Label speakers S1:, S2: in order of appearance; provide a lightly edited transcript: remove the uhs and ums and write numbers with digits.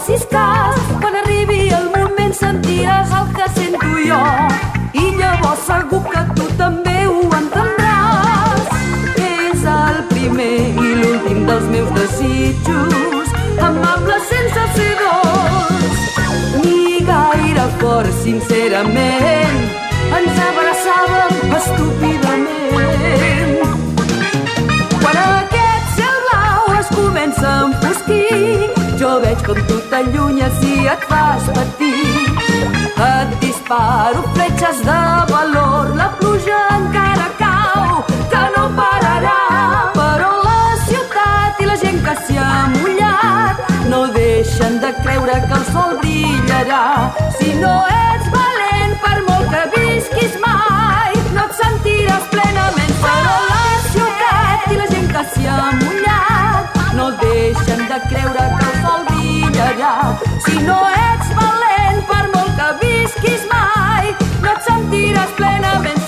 S1: facis cas, quan arribi el moment sentiràs el que sento jo, i llavors segur que tu també ho entendràs. És el primer i l'últim dels meus desitjos, amable sense ser dolç, ni gaire fort, sincerament, ens abraçàvem estúpidament. Quan aquest cel blau es comença a enfosquir, jo veig com tu t'allunyes i et fas patir. Et disparo fletxes de valor, la pluja encara cau, que no pararà. Però la ciutat i la gent que s'hi ha mullat no deixen de creure que el sol brillarà. Si no ets valent, per molt que visquis mai, no et sentiràs plenament. Però la ciutat i la gent que s'hi ha mullat no deixen de creure que el sol brillarà. Si no ets valent, per molt que visquis mai, no et sentiràs plenament.